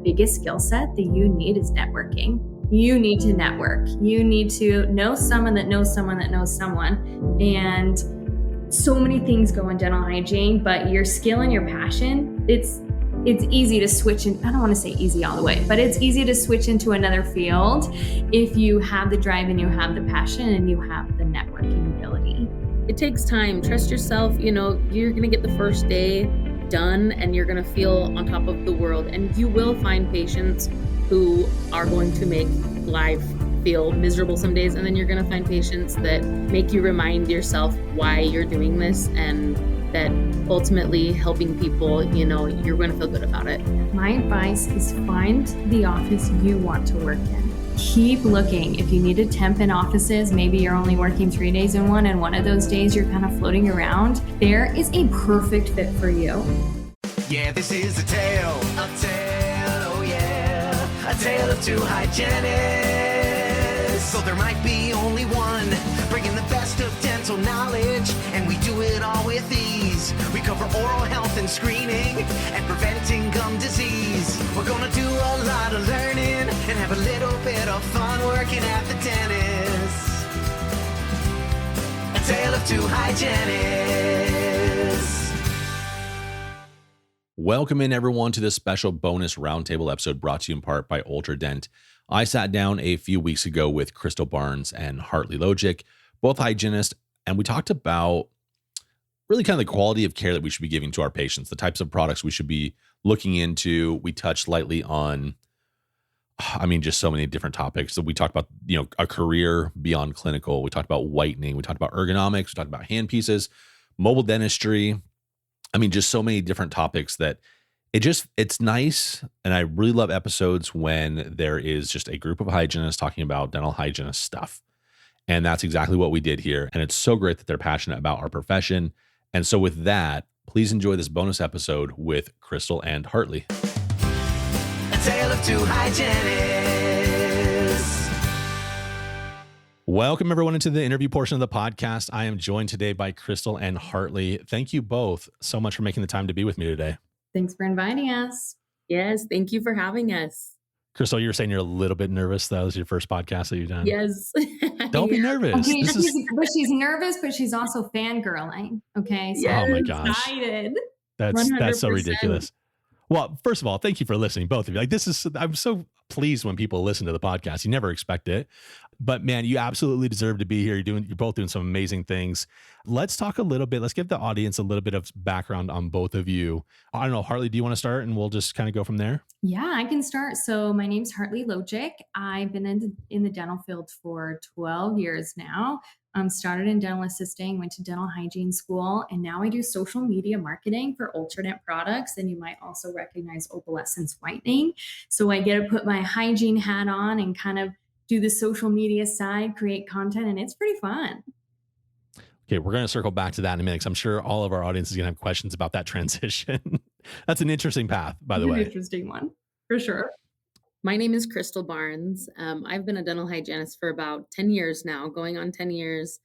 biggest skill set that you need is networking. You need to network. You need to know someone that knows someone that knows someone. And so many things go in dental hygiene, but your skill and your passion, it's easy to switch in. I don't want to say easy all the way, but it's easy to switch into another field if you have the drive and you have the passion and you have the networking ability. It takes time. Trust yourself. You know, you're going to get the first day done and you're going to feel on top of the world. And you will find patients who are going to make life feel miserable some days. And then you're going to find patients that make you remind yourself why you're doing this, and that ultimately helping people, you know, you're going to feel good about it. My advice is find the office you want to work in. Keep looking. If you need to temp in offices, maybe you're only working 3 days in one, and one of those days you're kind of floating around, there is a perfect fit for you. Yeah, this is a tale, oh yeah, a tale of two hygienists. So there might be only one, bringing the best of dental knowledge, and we do it all with ease. We cover oral health and screening, and preventing gum disease. We're gonna do a lot of learning, and have a little bit of fun working at the dentist. A tale of two hygienists. Welcome in, everyone, to this special bonus roundtable episode brought to you in part by Ultradent. I sat down a few weeks ago with Crystal Barnes and Hartley Lojik, both hygienists, and we talked about really kind of the quality of care that we should be giving to our patients, the types of products we should be looking into. We touched lightly on, just so many different topics. So we talked about, a career beyond clinical. We talked about whitening. We talked about ergonomics. We talked about handpieces, mobile dentistry. Just so many different topics that it's nice. And I really love episodes when there is just a group of hygienists talking about dental hygienist stuff. And that's exactly what we did here. And it's so great that they're passionate about our profession. And so with that, please enjoy this bonus episode with Crystal and Hartley. A tale of two hygienists. Welcome, everyone, into the interview portion of the podcast. I am joined today by Crystal and Hartley. Thank you both so much for making the time to be with me today. Thanks for inviting us. Yes, thank you for having us. Crystal, you were saying you're a little bit nervous. That was your first podcast that you've done. Yes. Don't be nervous. Okay, she's nervous, but she's also fangirling. Okay. So Yes. Oh my gosh. excited. That's so 100%. ridiculous. Well, first of all, thank you for listening, both of you. I'm so pleased when people listen to the podcast. You never expect it. But man, you absolutely deserve to be here. You're both doing some amazing things. Let's talk a little bit. Let's give the audience a little bit of background on both of you. I don't know, Hartley, do you want to start and we'll just kind of go from there? Yeah, I can start. So my name's Hartley Lojik. I've been in the dental field for 12 years now. Started in dental assisting, went to dental hygiene school, and now I do social media marketing for Ultradent products. And you might also recognize opalescence whitening. So I get to put my hygiene hat on and kind of do the social media side, create content, and it's pretty fun. Okay, we're going to circle back to that in a minute because I'm sure all of our audience is going to have questions about that transition. That's an interesting path, by the way. Interesting one, for sure. My name is Crystal Barnes. I've been a dental hygienist for about 10 years now, going on 10 years.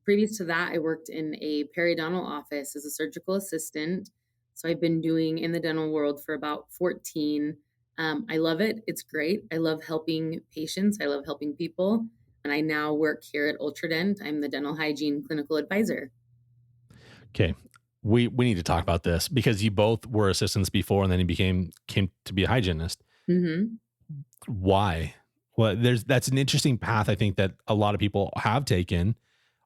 Previous to that, I worked in a periodontal office as a surgical assistant. So I've been doing in the dental world for about 14. I love it. It's great. I love helping patients. I love helping people. And I now work here at Ultradent. I'm the dental hygiene clinical advisor. Okay. We need to talk about this because you both were assistants before and then you came to be a hygienist. Mm-hmm. Why? Well, that's an interesting path. I think that a lot of people have taken.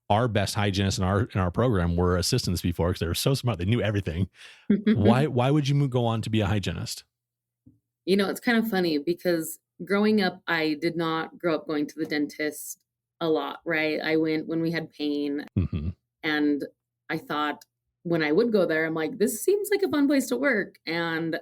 Our best hygienists in our program were assistants before because they were so smart. They knew everything. Why would you go on to be a hygienist? You know, it's kind of funny because growing up, I did not grow up going to the dentist a lot, right? I went when we had pain. Mm-hmm. And I thought when I would go there, I'm like, this seems like a fun place to work. And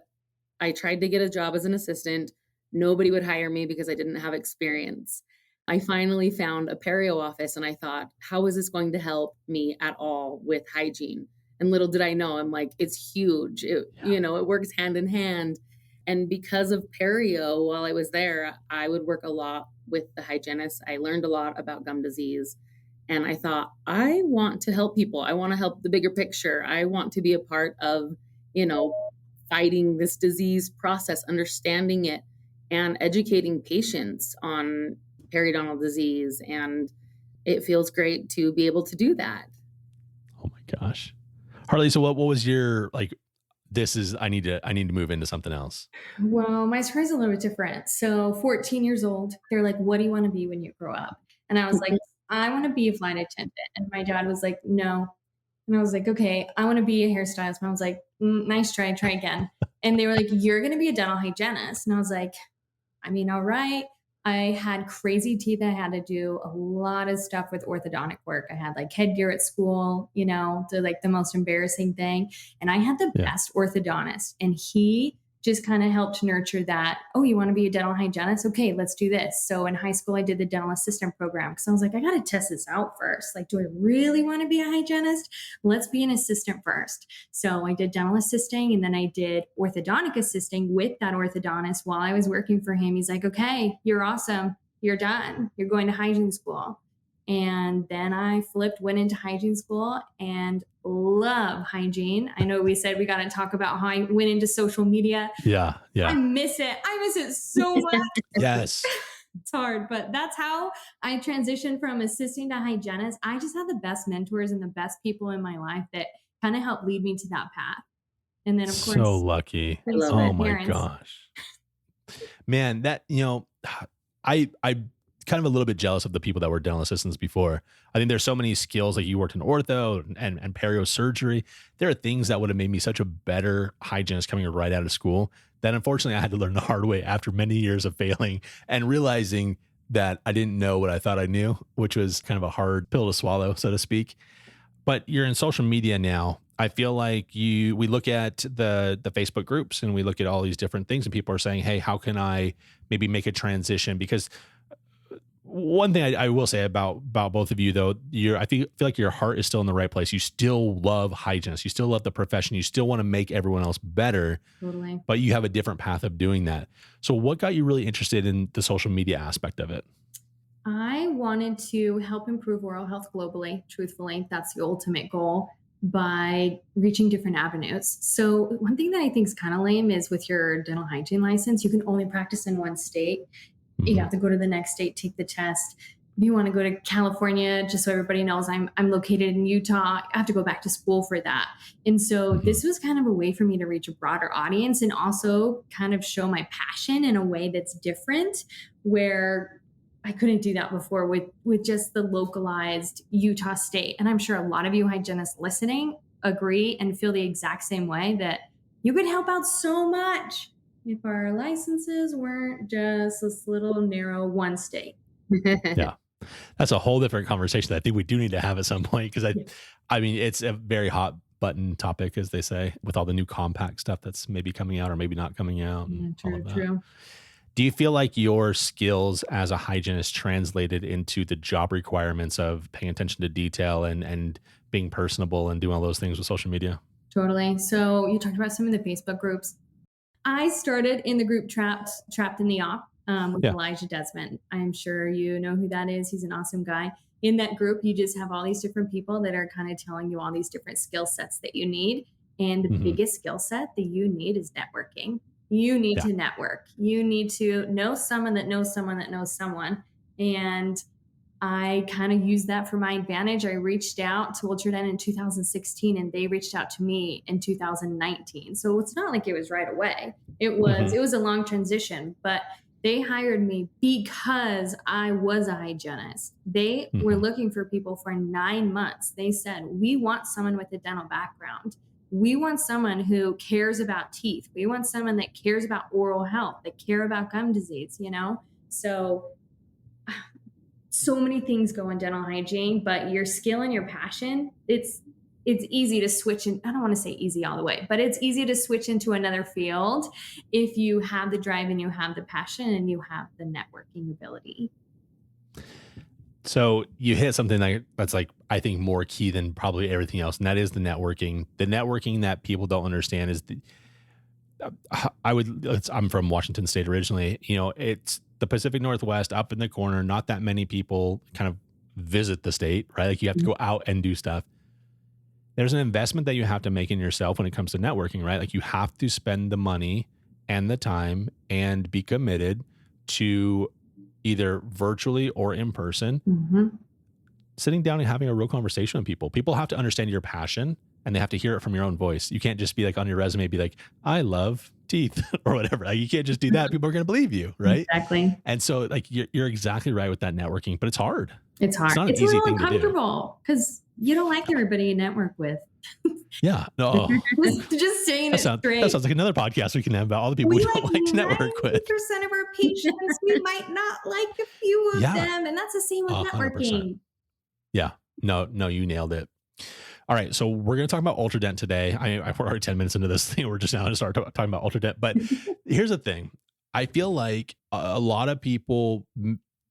I tried to get a job as an assistant. Nobody would hire me because I didn't have experience. I finally found a perio office and I thought, how is this going to help me at all with hygiene? And little did I know, I'm like, it's huge. It works hand in hand. And because of perio, while I was there, I would work a lot with the hygienist. I learned a lot about gum disease. And I thought, I want to help people. I want to help the bigger picture. I want to be a part of, guiding this disease process, understanding it, and educating patients on periodontal disease. And it feels great to be able to do that. Oh my gosh. Hartley, so what was your like, I need to move into something else? Well, my story's a little bit different. So 14 years old, they're like, what do you want to be when you grow up? And I was like, I want to be a flight attendant. And my dad was like, no. And I was like, okay, I want to be a hairstylist. And I was like, nice try again. And they were like, you're going to be a dental hygienist. And I was like, I mean, all right. I had crazy teeth. I had to do a lot of stuff with orthodontic work. I had like headgear at school, like the most embarrassing thing. And I had the best orthodontist, and he just kind of helped nurture that. Oh, you want to be a dental hygienist? Okay, let's do this. So in high school, I did the dental assistant program because I was like, I got to test this out first. Like, do I really want to be a hygienist? Let's be an assistant first. So I did dental assisting, and then I did orthodontic assisting with that orthodontist while I was working for him. He's like, okay, you're awesome. You're done. You're going to hygiene school. And then I went into hygiene school and love hygiene. I know we said we got to talk about how I went into social media. Yeah. I miss it. I miss it so much. Yes. It's hard, but that's how I transitioned from assisting to hygienist. I just had the best mentors and the best people in my life that kind of helped lead me to that path. And then, of course, so lucky. Oh my parents. gosh, man, that, I kind of a little bit jealous of the people that were dental assistants before. I think there's so many skills, like you worked in ortho and perio surgery. There are things that would have made me such a better hygienist coming right out of school that unfortunately I had to learn the hard way after many years of failing and realizing that I didn't know what I thought I knew, which was kind of a hard pill to swallow, so to speak. But you're in social media now. I feel like we look at the Facebook groups and we look at all these different things, and people are saying, hey, how can I maybe make a transition? Because one thing I will say about both of you, though, I feel like your heart is still in the right place. You still love hygienists. You still love the profession. You still want to make everyone else better. Totally. But you have a different path of doing that. So what got you really interested in the social media aspect of it? I wanted to help improve oral health globally. Truthfully, that's the ultimate goal, by reaching different avenues. So one thing that I think is kind of lame is with your dental hygiene license, you can only practice in one state. You have to go to the next state, take the test. If you want to go to California, just so everybody knows, I'm located in Utah. I have to go back to school for that. And so this was kind of a way for me to reach a broader audience and also kind of show my passion in a way that's different, where I couldn't do that before with just the localized Utah state. And I'm sure a lot of you hygienists listening agree and feel the exact same way, that you could help out so much if our licenses weren't just this little narrow one state. Yeah. That's a whole different conversation that I think we do need to have at some point, because I mean, it's a very hot button topic, as they say, with all the new compact stuff that's maybe coming out or maybe not coming out. And all of that. True. Do you feel like your skills as a hygienist translated into the job requirements of paying attention to detail and being personable and doing all those things with social media? Totally. So you talked about some of the Facebook groups. I started in the group Trapped in the Op with Elijah Desmond. I'm sure you know who that is. He's an awesome guy. In that group, you just have all these different people that are kind of telling you all these different skill sets that you need. And the biggest skill set that you need is networking. You need to network. You need to know someone that knows someone that knows someone. And I kind of used that for my advantage. I reached out to Ultradent in 2016, and they reached out to me in 2019. So it's not like it was right away. It was a long transition, but they hired me because I was a hygienist. They were looking for people for 9 months. They said, we want someone with a dental background. We want someone who cares about teeth. We want someone that cares about oral health, that care about gum disease, So many things go in dental hygiene, but your skill and your passion, it's easy to switch. And I don't want to say easy all the way, but it's easy to switch into another field if you have the drive and you have the passion and you have the networking ability. So you hit something that's like, I think, more key than probably everything else. And that is the networking. The networking that people don't understand is I'm from Washington State originally. It's the Pacific Northwest, up in the corner. Not that many people kind of visit the state, right? Like you have to go out and do stuff. there's an investment that you have to make in yourself when it comes to networking, right? Like you have to spend the money and the time and be committed to either virtually or in person, sitting down and having a real conversation with people. People have to understand your passion and they have to hear it from your own voice. You can't just be like on your resume, be like, I love teeth or whatever. Like, you can't just do that. People are going to believe you, right? Exactly. And so like you're exactly right with that networking, but it's hard. It's hard. It's not an It's easy a thing little to do. uncomfortable because you don't like everybody you network with. Yeah. No. Just saying That it sounds straight. like another podcast we can have about all the people we don't like to network with. 90% of our patients, we might not like a few of them. And that's the same with 100%. networking. Yeah. No, you nailed it. All right. So we're going to talk about Ultradent today. We're already 10 minutes into this thing. We're just now going to start talking about Ultradent. But here's the thing. I feel like a lot of people,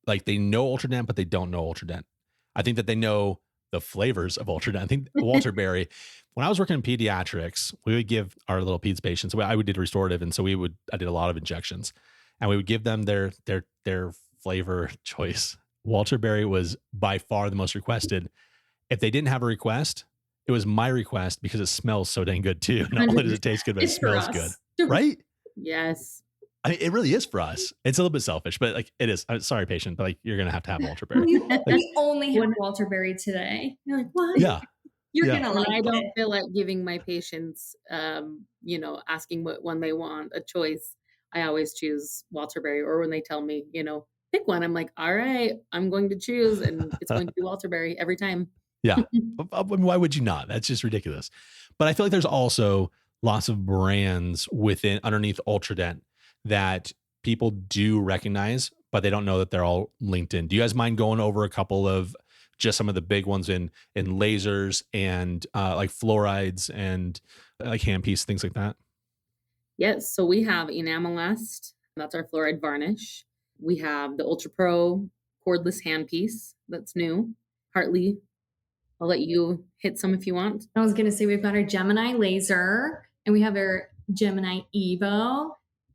like they know Ultradent, but they don't know Ultradent. I think that they know the flavors of Ultradent. I think Walter Berry, when I was working in pediatrics, we would give our little peds patients, I did restorative. And so I did a lot of injections and we would give them their flavor choice. Walter Berry was by far the most requested. If they didn't have a request, it was my request because it smells so dang good too. Not only does it taste good, but it smells good. Right? Yes. I mean, it really is for us. It's a little bit selfish, but like it is. I'm sorry, patient, but like you're going to have Walter Berry. We only have Walter Berry today. You're like, what? Yeah. You're going to like I it. don't feel like giving my patients, asking what one they want, a choice. I always choose Walter Berry, or when they tell me, pick one, I'm like, all right, I'm going to choose, and it's going to be Walter Berry every time. Yeah. Why would you not? That's just ridiculous. But I feel like there's also lots of brands underneath Ultradent that people do recognize, but they don't know that they're all linked in. Do you guys mind going over a couple of just some of the big ones in lasers and like fluorides and like handpiece, things like that? Yes. So we have Enamelast. That's our fluoride varnish. We have the Ultra Pro cordless handpiece. That's new. Hartley, I'll let you hit some if you want. I was going to say we've got our Gemini laser and we have our Gemini Evo.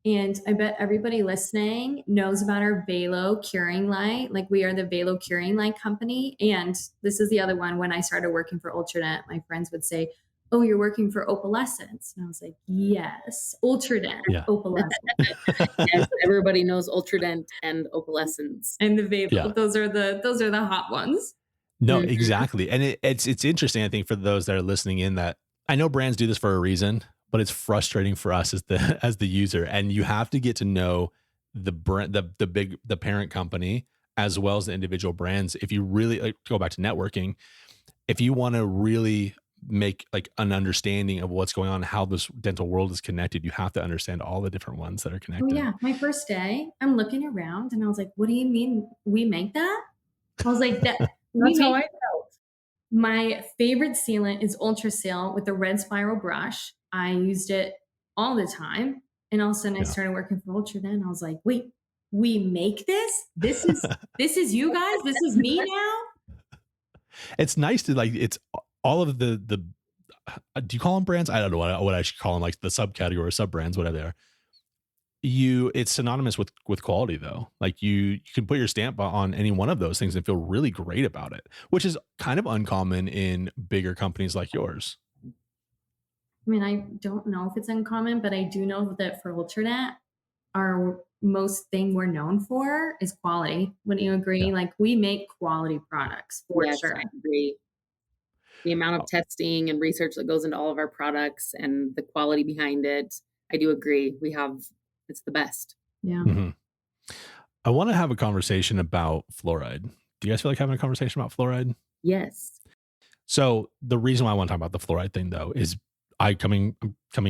And I bet everybody listening knows about our Velo curing light. Like we are the Velo curing light company. And this is the other one. When I started working for Ultradent, my friends would say, oh, you're working for Opalescence. And I was like, yes, Ultradent, Opalescence. Yes, everybody knows Ultradent and Opalescence. And the Velo. Yeah. Those are the hot ones. No, exactly. And it's interesting, I think, for those that are listening in, that I know brands do this for a reason, but it's frustrating for us as the user. And you have to get to know the brand, the parent company, as well as the individual brands. If you really go back to networking, if you want to really make like an understanding of what's going on, how this dental world is connected, you have to understand all the different ones that are connected. Oh yeah. My first day, I'm looking around and I was like, what do you mean we make that? I was like, that's how I felt. My favorite sealant is Ultra Seal with the red spiral brush. I used it all the time. And all of a sudden I started working for Ultradent and I was like, wait, we make this? This is you guys? This is me now? It's nice to it's all of the do you call them brands? I don't know what I should call them, like the subcategory, sub brands, whatever they are. It's synonymous with quality though. Like you can put your stamp on any one of those things and feel really great about it, which is kind of uncommon in bigger companies like yours. I mean, I don't know if it's uncommon, but I do know that for Ultradent, our most thing we're known for is quality. Wouldn't you agree? Yeah. Like we make quality products for sure. I agree. The amount of testing and research that goes into all of our products and the quality behind it, I do agree. It's the best. Yeah. Mm-hmm. I want to have a conversation about fluoride. Do you guys feel like having a conversation about fluoride? Yes. So the reason why I want to talk about the fluoride thing though is I'm coming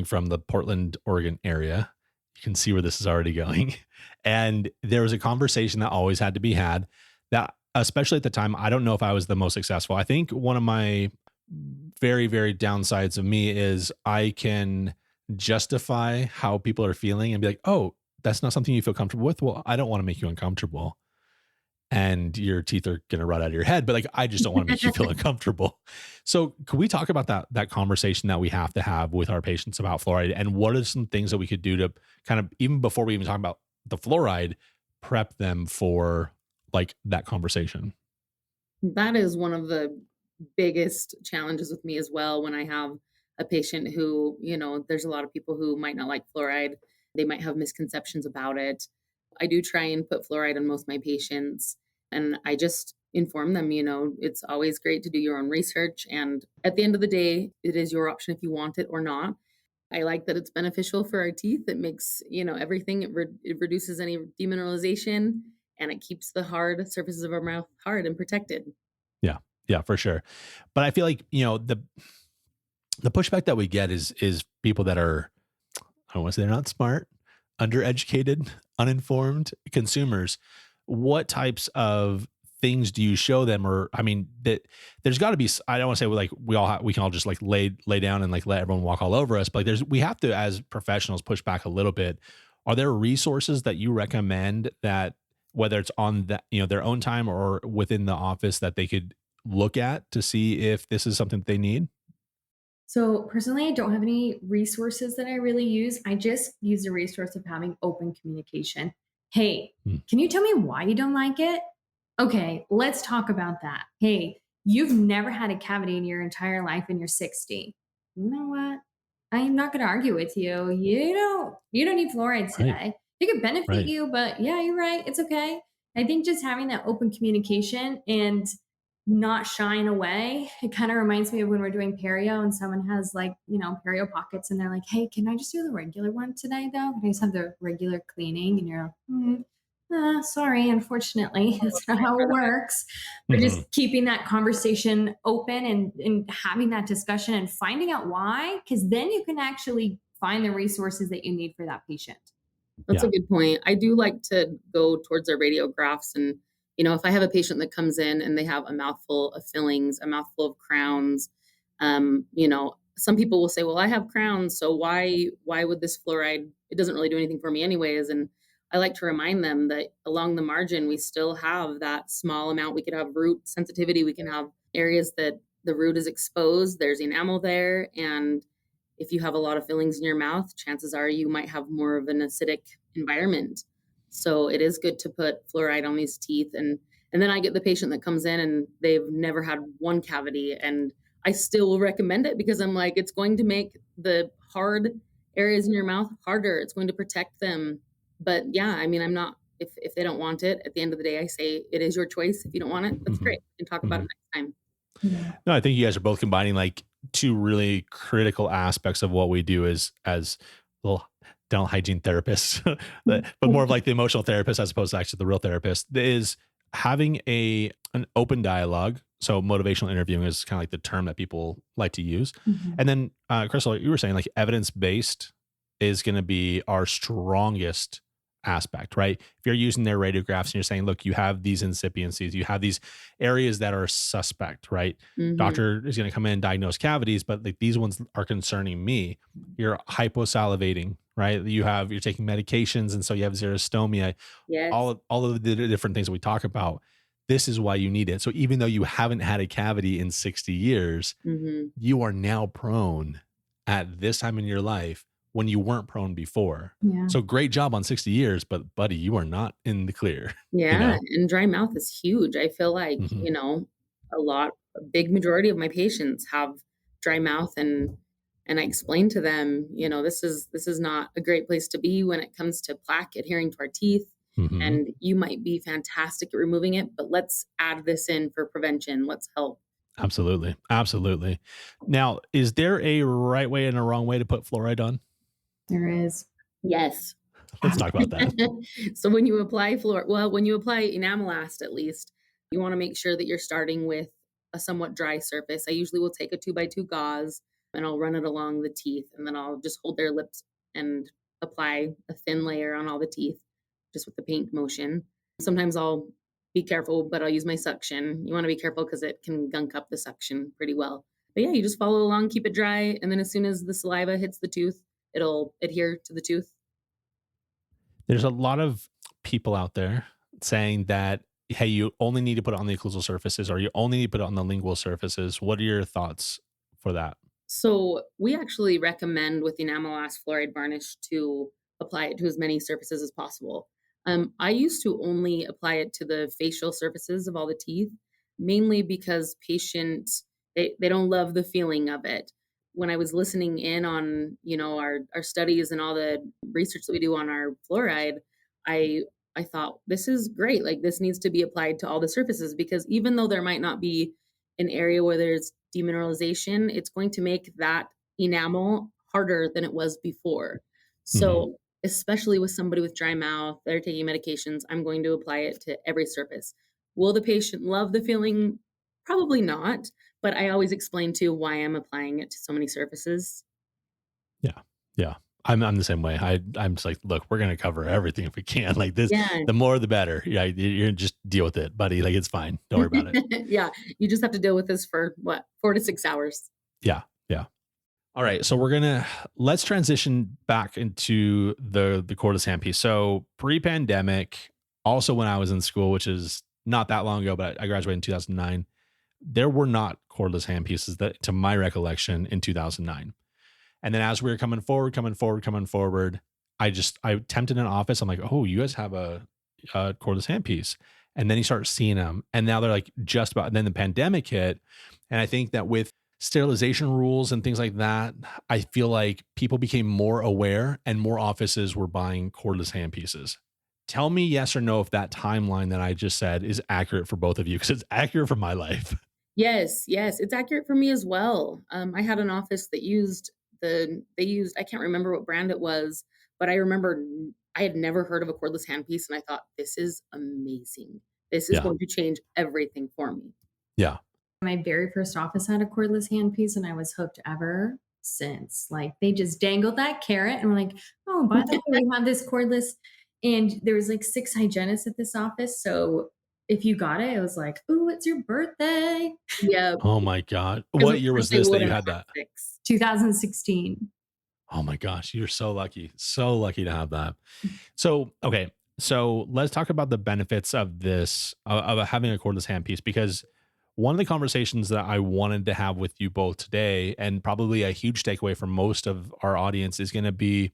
from the Portland, Oregon area. You can see where this is already going. And there was a conversation that always had to be had that, especially at the time, I don't know if I was the most successful. I think one of my very, very downsides of me is I can justify how people are feeling and be like, oh, that's not something you feel comfortable with. Well, I don't want to make you uncomfortable. And your teeth are going to rot out of your head, but like, I just don't want to make you feel uncomfortable. So could we talk about that conversation that we have to have with our patients about fluoride, and what are some things that we could do to kind of, even before we even talk about the fluoride, prep them for like that conversation? That is one of the biggest challenges with me as well when I have a patient who, there's a lot of people who might not like fluoride. They might have misconceptions about it. I do try and put fluoride on most of my patients, and I just inform them, it's always great to do your own research. And at the end of the day, it is your option if you want it or not. I like that it's beneficial for our teeth. It makes, everything, it reduces any demineralization, and it keeps the hard surfaces of our mouth hard and protected. Yeah. Yeah, for sure. But I feel like, the pushback that we get is people that are, I don't want to say they're not smart, undereducated, uninformed consumers. What types of things do you show them? Or, I mean, that there's got to be, I don't want to say like we can all just like lay down and like let everyone walk all over us, but we have to, as professionals, push back a little bit. Are there resources that you recommend that, whether it's on that, their own time or within the office, that they could look at to see if this is something that they need? So personally, I don't have any resources that I really use. I just use the resource of having open communication. Hey, can you tell me why you don't like it? Okay, let's talk about that. Hey, you've never had a cavity in your entire life and you're 60. You know what? I'm not going to argue with you. You don't need fluoride today. It could benefit you, but yeah, you're right. It's okay. I think just having that open communication and not shying away. It kind of reminds me of when we're doing perio and someone has like, perio pockets and they're like, hey, can I just do the regular one today though? Can I just have the regular cleaning? And you're like, sorry, unfortunately, that's not how it works. But just keeping that conversation open and having that discussion and finding out why, because then you can actually find the resources that you need for that patient. That's a good point. I do like to go towards our radiographs, and if I have a patient that comes in and they have a mouthful of fillings, a mouthful of crowns, some people will say, well, I have crowns, so why would this fluoride, it doesn't really do anything for me anyways. And I like to remind them that along the margin, we still have that small amount. We could have root sensitivity. We can have areas that the root is exposed. There's enamel there. And if you have a lot of fillings in your mouth, chances are you might have more of an acidic environment. So it is good to put fluoride on these teeth. And then I get the patient that comes in and they've never had one cavity. And I still will recommend it because I'm like, it's going to make the hard areas in your mouth harder. It's going to protect them. But yeah, I mean, I'm not, if they don't want it, at the end of the day, I say it is your choice. If you don't want it, that's great. We can talk about it next time. Yeah. No, I think you guys are both combining like two really critical aspects of what we do as little dental hygiene therapists, but more of like the emotional therapist as opposed to actually the real therapist, is having an open dialogue. So motivational interviewing is kind of like the term that people like to use. And then Crystal, you were saying like evidence-based is going to be our strongest aspect, right? If you're using their radiographs and you're saying, look, you have these incipiencies, you have these areas that are suspect, right? Doctor is going to come in and diagnose cavities, but like these ones are concerning me. You're hyposalivating, right? You're taking medications, and so you have xerostomia. Yes. All of the different things that we talk about. This is why you need it. So even though you haven't had a cavity in 60 years, you are now prone at this time in your life when you weren't prone before. Yeah. So great job on 60 years, but buddy, you are not in the clear. Yeah. And dry mouth is huge. I feel like, a big majority of my patients have dry mouth, and I explain to them, this is not a great place to be when it comes to plaque adhering to our teeth. And you might be fantastic at removing it, but let's add this in for prevention. Let's help. Absolutely. Absolutely. Now, is there a right way and a wrong way to put fluoride on? There is. Yes. Let's talk about that. So when you apply when you apply Enamelast, at least, you want to make sure that you're starting with a somewhat dry surface. I usually will take a 2x2 gauze and I'll run it along the teeth, and then I'll just hold their lips and apply a thin layer on all the teeth just with the paint motion. Sometimes I'll be careful, but I'll use my suction. You want to be careful because it can gunk up the suction pretty well. But yeah, you just follow along, keep it dry, and then as soon as the saliva hits the tooth, it'll adhere to the tooth. There's a lot of people out there saying that, hey, you only need to put it on the occlusal surfaces, or you only need to put it on the lingual surfaces. What are your thoughts for that? So we actually recommend with Enamelast fluoride varnish to apply it to as many surfaces as possible. I used to only apply it to the facial surfaces of all the teeth, mainly because patients They don't love the feeling of it. When I was listening in on, our studies and all the research that we do on our fluoride, I I thought this is great. Like this needs to be applied to all the surfaces because even though there might not be an area where there's demineralization, it's going to make that enamel harder than it was before. So, especially with somebody with dry mouth, they're taking medications, I'm going to apply it to every surface. Will the patient love the feeling? Probably not, but I always explain too why I'm applying it to so many surfaces. Yeah. Yeah. I'm the same way. I'm just like, look, we're gonna cover everything if we can. Like this, Yeah. the more the better. Yeah, you're just deal with it, buddy. Like it's fine. Don't worry about it. Yeah, you just have to deal with this for what, 4 to 6 hours. Yeah. Yeah. All right. So let's transition back into the cordless handpiece. So pre-pandemic, also when I was in school, which is not that long ago, but I graduated in 2009, there were not cordless handpieces that, to my recollection, in 2009. And then as we were coming forward, I tempted an office. I'm like, oh, you guys have a cordless handpiece. And then you start seeing them. And now they're like just about, and then the pandemic hit. And I think that with sterilization rules and things like that, I feel like people became more aware and more offices were buying cordless handpieces. Tell me yes or no if that timeline that I just said is accurate for both of you, because it's accurate for my life. Yes, yes, it's accurate for me as well. I had an office that I can't remember what brand it was, but I remember I had never heard of a cordless handpiece, and I thought, this is amazing. This is Yeah. going to change everything for me. Yeah. My very first office had a cordless handpiece, and I was hooked ever since. Like they just dangled that carrot and were like, oh, by the way, we have this cordless. And there was like 6 hygienists at this office. So if you got it, it was like, oh, it's your birthday. Yeah. Oh my God. Because What of year course was they this that you wouldn't had that? have 6. 2016. Oh my gosh, you're so lucky. So lucky to have that. So, okay. So let's talk about the benefits of this, of having a cordless handpiece, because one of the conversations that I wanted to have with you both today, and probably a huge takeaway for most of our audience, is going to be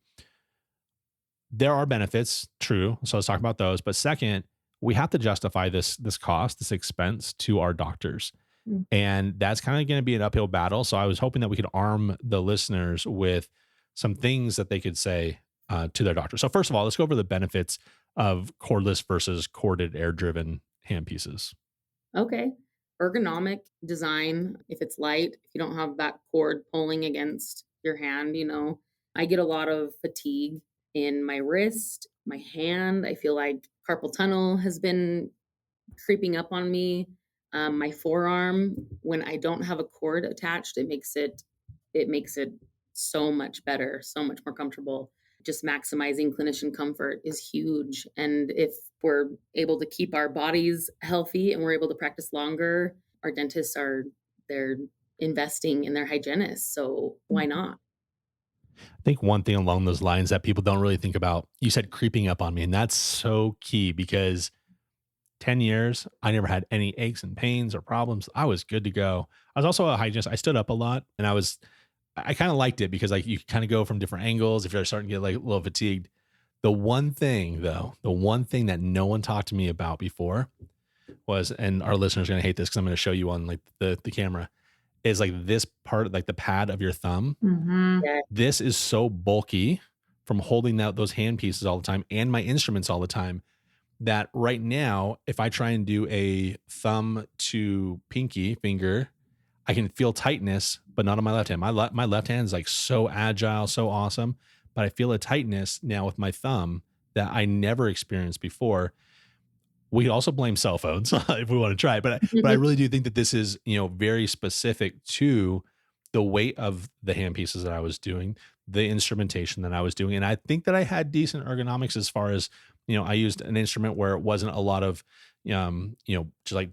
there are benefits, true. So let's talk about those. But second, we have to justify this cost, this expense to our doctors. Mm. And that's kind of going to be an uphill battle. So I was hoping that we could arm the listeners with some things that they could say to their doctor. So first of all, let's go over the benefits of cordless versus corded air-driven handpieces. Okay. Ergonomic design, if it's light, if you don't have that cord pulling against your hand, I get a lot of fatigue in my wrist, my hand. I feel like carpal tunnel has been creeping up on me. My forearm, when I don't have a cord attached, it makes it so much better, so much more comfortable. Just maximizing clinician comfort is huge. And if we're able to keep our bodies healthy and we're able to practice longer, our dentists they're investing in their hygienists. So why not? I think one thing along those lines that people don't really think about, you said creeping up on me, and that's so key because 10 years, I never had any aches and pains or problems. I was good to go. I was also a hygienist. I stood up a lot, and I kind of liked it because like you kind of go from different angles if you're starting to get like a little fatigued. The one thing that no one talked to me about before was, and our listeners are going to hate this because I'm going to show you on like the camera, is like this part, like the pad of your thumb. Mm-hmm. Yeah. This is so bulky from holding out those hand pieces all the time and my instruments all the time that right now, if I try and do a thumb to pinky finger, I can feel tightness, but not on my left hand. My left hand is like so agile, so awesome, but I feel a tightness now with my thumb that I never experienced before. We could also blame cell phones if we want to try, but I really do think that this is, very specific to the weight of the hand pieces that I was doing, the instrumentation that I was doing. And I think that I had decent ergonomics as far as, I used an instrument where it wasn't a lot of, just like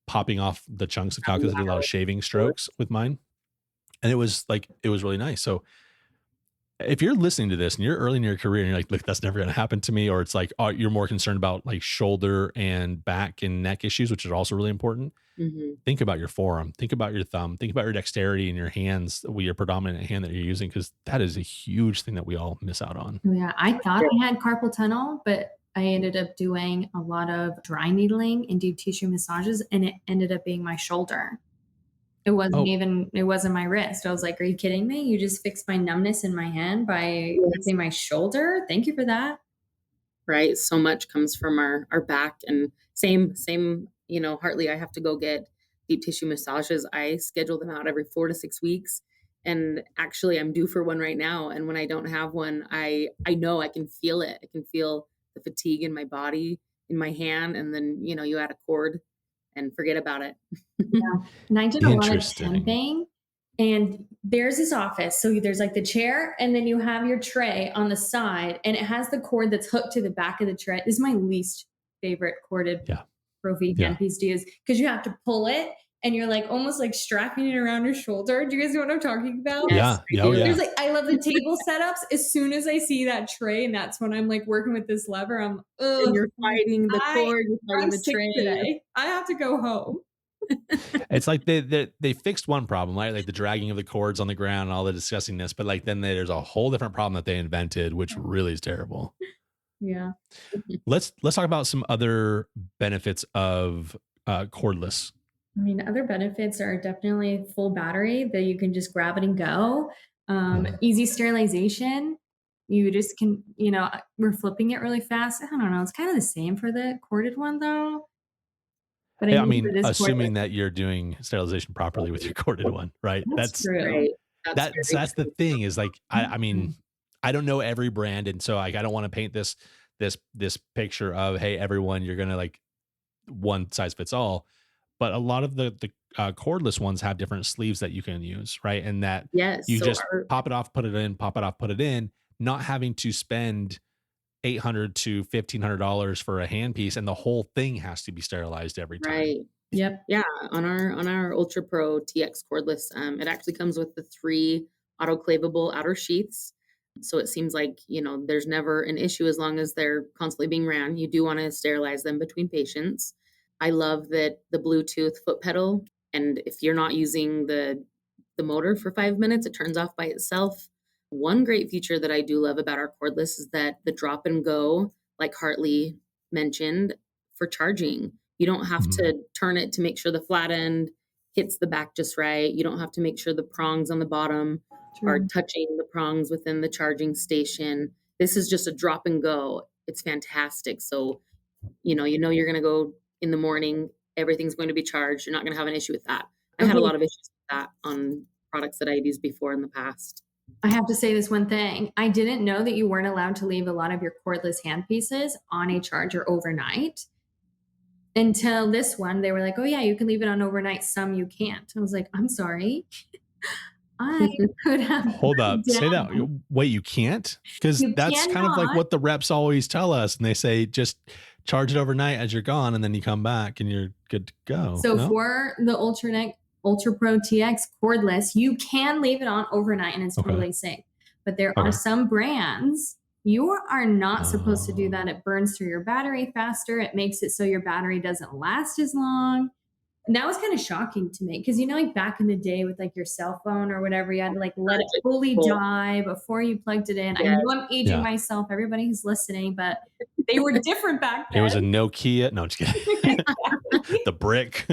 popping off the chunks of cow because I did a lot of shaving strokes with mine. And it was really nice. So if you're listening to this and you're early in your career and you're like, look, that's never going to happen to me, or it's like, you're more concerned about like shoulder and back and neck issues, which are also really important. Mm-hmm. Think about your forearm, think about your thumb, think about your dexterity in your hands with your predominant hand that you're using, because that is a huge thing that we all miss out on. Yeah, I thought I had carpal tunnel, but I ended up doing a lot of dry needling and deep tissue massages, and it ended up being my shoulder. It wasn't my wrist. I was like, are you kidding me? You just fixed my numbness in my hand by fixing my shoulder. Thank you for that. Right. So much comes from our back, and same, Hartley, I have to go get deep tissue massages. I schedule them out every 4 to 6 weeks. And actually I'm due for one right now. And when I don't have one, I know I can feel it. I can feel the fatigue in my body, in my hand. And then, you add a cord and forget about it. Yeah. And I did a lot of Interesting. temping, and there's this office. So there's like the chair, and then you have your tray on the side, and it has the cord that's hooked to the back of the tray. This is my least favorite corded Yeah. Profi Yeah. handpiece to use, because you have to pull it and you're like almost like strapping it around your shoulder. Do you guys know what I'm talking about? Yeah. Yes, Oh, yeah. There's like, I love the table setups. As soon as I see that tray, and that's when I'm like working with this lever, I'm, And you're fighting the cord, you're fighting I'm the sick tray. today. I have to go home. It's like they fixed one problem, right? Like the dragging of the cords on the ground and all the disgustingness, but like then there's a whole different problem that they invented, which really is terrible. Yeah. Let's talk about some other benefits of cordless. I mean, other benefits are definitely full battery that you can just grab it and go. Easy sterilization. You just can, we're flipping it really fast. I don't know. It's kind of the same for the corded one though. But Yeah, I think mean, for this assuming cordless, that you're doing sterilization properly with your corded one, right? that's true. Right. That's the thing is like, I mean, I don't know every brand. And so like, I don't want to paint this picture of, hey, everyone, you're going to like one size fits all. But a lot of the cordless ones have different sleeves that you can use, right? And that Yes. you So just pop it off, put it in, pop it off, put it in, not having to spend $800 to $1,500 for a handpiece, and the whole thing has to be sterilized every time. right. Yep. Yeah, on our Ultra Pro TX cordless, it actually comes with the 3 autoclavable outer sheaths. So it seems like, there's never an issue as long as they're constantly being ran. You do want to sterilize them between patients. I love that the Bluetooth foot pedal, and if you're not using the motor for 5 minutes, it turns off by itself. One great feature that I do love about our cordless is that the drop and go, like Hartley mentioned, for charging. You don't have to turn it to make sure the flat end hits the back just right. You don't have to make sure the prongs on the bottom are touching the prongs within the charging station. This is just a drop and go. It's fantastic. So, you're going to go in the morning, everything's going to be charged. You're not going to have an issue with that. I had a lot of issues with that on products that I've used before in the past. I have to say this one thing. I didn't know that you weren't allowed to leave a lot of your cordless handpieces on a charger overnight. Until this one, they were like, oh yeah, you can leave it on overnight. Some you can't. I was like, I'm sorry. I could have. Hold up. Say that. Wait, you can't? Because that's kind of like what the reps always tell us. And they say, just charge it overnight as you're gone, and then you come back and you're good to go. So for the Ultra Pro TX cordless, you can leave it on overnight and it's totally safe. But there are some brands, you are not supposed to do that. It burns through your battery faster. It makes it so your battery doesn't last as long. And that was kind of shocking to me because, like back in the day with like your cell phone or whatever, you had to like let it fully die before you plugged it in. I know I'm aging myself, everybody who's listening, but they were different back then. It was a Nokia. No, just kidding. The brick.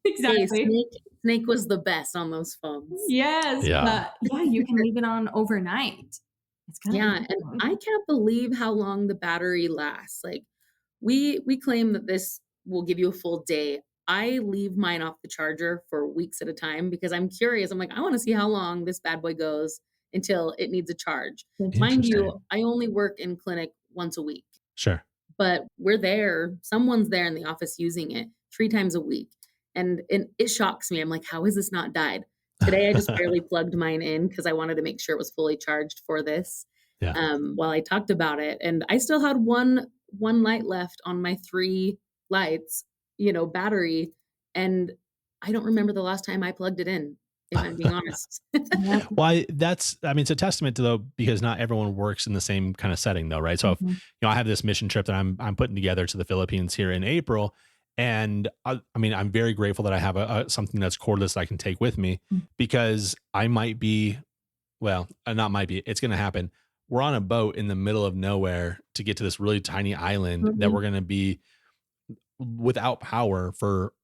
Exactly. Hey, Snake was the best on those phones. Yes. Yeah. But you can leave it on overnight. It's kind of and I can't believe how long the battery lasts. Like we claim that this will give you a full day. I leave mine off the charger for weeks at a time because I'm curious. I'm like, I want to see how long this bad boy goes until it needs a charge. Mind you, I only work in clinic once a week. Sure. But someone's there in the office using it 3 times a week. And it shocks me. I'm like, how has this not died? Today, I just barely plugged mine in because I wanted to make sure it was fully charged for this while I talked about it. And I still had one light left on my 3 lights, battery. And I don't remember the last time I plugged it in, if I'm being honest. Why it's a testament to though, because not everyone works in the same kind of setting though. Right. So if, I have this mission trip that I'm putting together to the Philippines here in April. And I'm very grateful that I have something that's cordless that I can take with me because I might be, it's going to happen. We're on a boat in the middle of nowhere to get to this really tiny island that we're going to be without power for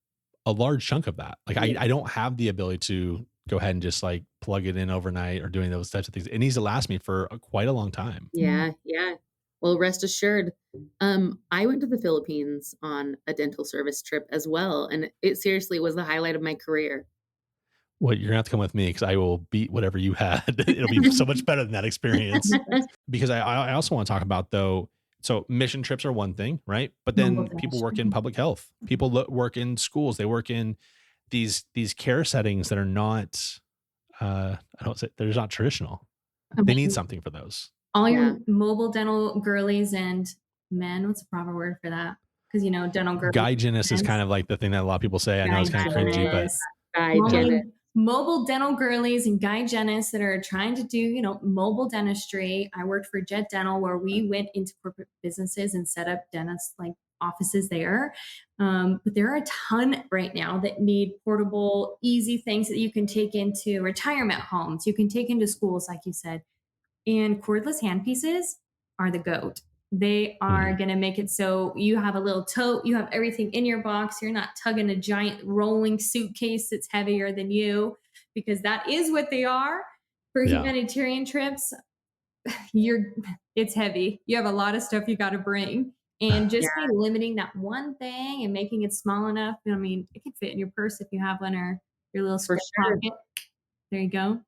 a large chunk of that. Like I don't have the ability to go ahead and just like plug it in overnight or doing those types of things. It needs to last me for quite a long time. Yeah, yeah. Well, rest assured, I went to the Philippines on a dental service trip as well, and it seriously was the highlight of my career. Well, you're gonna have to come with me because I will beat whatever you had. It'll be so much better than that experience. Because I also want to talk about though. So mission trips are one thing, right? But then people work in public health. People work in schools. They work in these care settings that are not. I don't say they're not traditional. They need something for those. All your mobile dental girlies and men. What's the proper word for that? Because dental girlies. Hygienist is kind of like the thing that a lot of people say. I know it's kind of cringy, but mobile dental girlies and hygienists that are trying to do, mobile dentistry. I worked for Jet Dental where we went into corporate businesses and set up dentist like offices there. But there are a ton right now that need portable, easy things that you can take into retirement homes. You can take into schools, like you said. And cordless handpieces are the GOAT. They are going to make it so you have a little tote, you have everything in your box. You're not tugging a giant rolling suitcase that's heavier than you, because that is what they are for humanitarian trips. It's heavy. You have a lot of stuff you got to bring. And just by limiting that one thing and making it small enough, I mean, it can fit in your purse if you have one, or your little strip pocket. There you go.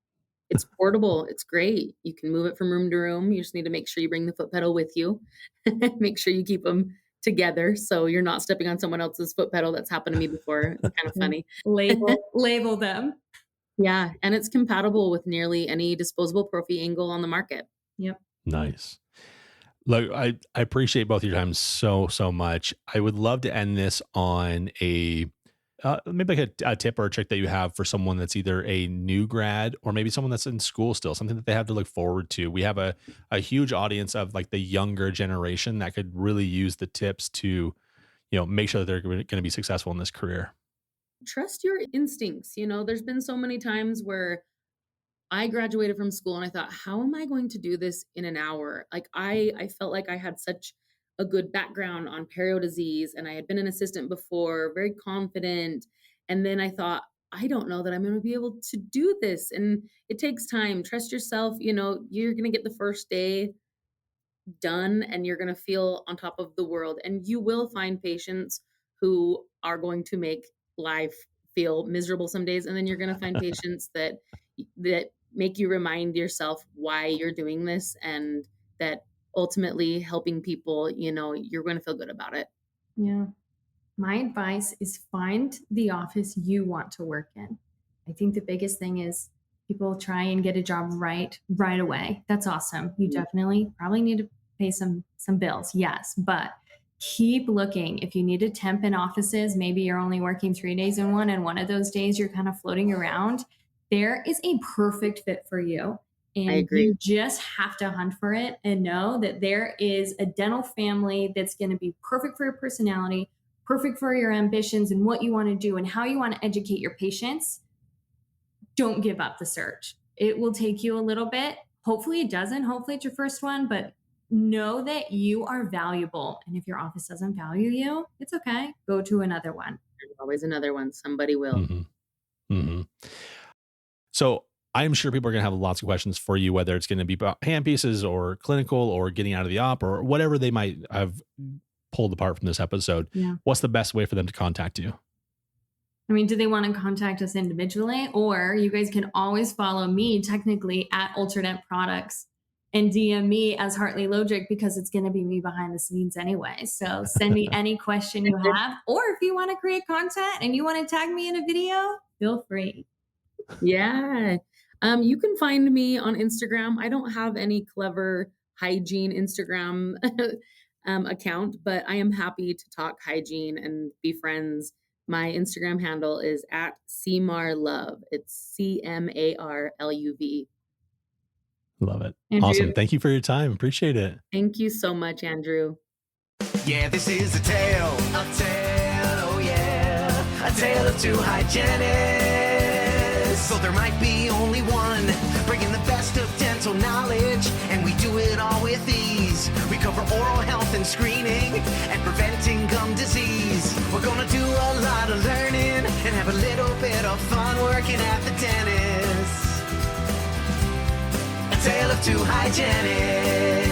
It's portable. It's great. You can move it from room to room. You just need to make sure you bring the foot pedal with you. Make sure you keep them together so you're not stepping on someone else's foot pedal. That's happened to me before. It's kind of funny. Label them. Yeah. And it's compatible with nearly any disposable prophy angle on the market. Yep. Nice. Look, I appreciate both your time so much. I would love to end this on a maybe like a tip or a trick that you have for someone that's either a new grad or maybe someone that's in school still, something that they have to look forward to. We have a huge audience of like the younger generation that could really use the tips to, make sure that they're going to be successful in this career. Trust your instincts. There's been so many times where I graduated from school and I thought, how am I going to do this in an hour? Like I felt like I had such a good background on perio disease and I had been an assistant before, very confident. And then I thought, I don't know that I'm going to be able to do this. And it takes time. Trust yourself. You're going to get the first day done and you're going to feel on top of the world. And you will find patients who are going to make life feel miserable some days. And then you're going to find patients that make you remind yourself why you're doing this, and that ultimately helping people, you're going to feel good about it. Yeah. My advice is find the office you want to work in. I think the biggest thing is people try and get a job right away. That's awesome. You definitely probably need to pay some bills. Yes. But keep looking. If you need to temp in offices, maybe you're only working 3 days in one, and one of those days you're kind of floating around. There is a perfect fit for you. And I agree. You just have to hunt for it and know that there is a dental family that's going to be perfect for your personality, perfect for your ambitions and what you want to do and how you want to educate your patients. Don't give up the search. It will take you a little bit. Hopefully it doesn't. Hopefully it's your first one, but know that you are valuable. And if your office doesn't value you, it's okay. Go to another one. There's always another one. Somebody will. Mm-hmm. Mm-hmm. So I'm sure people are going to have lots of questions for you, whether it's going to be about handpieces or clinical or getting out of the op or whatever they might have pulled apart from this episode. Yeah. What's the best way for them to contact you? I mean, do they want to contact us individually? Or you guys can always follow me technically at Ultradent Products and DM me as Hartley Lojik, because it's going to be me behind the scenes anyway. So send me any question you have. Or if you want to create content and you want to tag me in a video, feel free. Yeah. You can find me on Instagram. I don't have any clever hygiene Instagram account, but I am happy to talk hygiene and be friends. My Instagram handle is at CMarLuv. It's CMARLUV. Love it. Andrew. Awesome. Thank you for your time. Appreciate it. Thank you so much, Andrew. Yeah, this is a tale, oh yeah, a tale of two hygienists. So there might be only one, bringing the best of dental knowledge, and we do it all with ease. dentistries. We cover oral health and screening and preventing gum disease. We're gonna do a lot of learning and have a little bit of fun working at the dentist. A tale of two hygienists.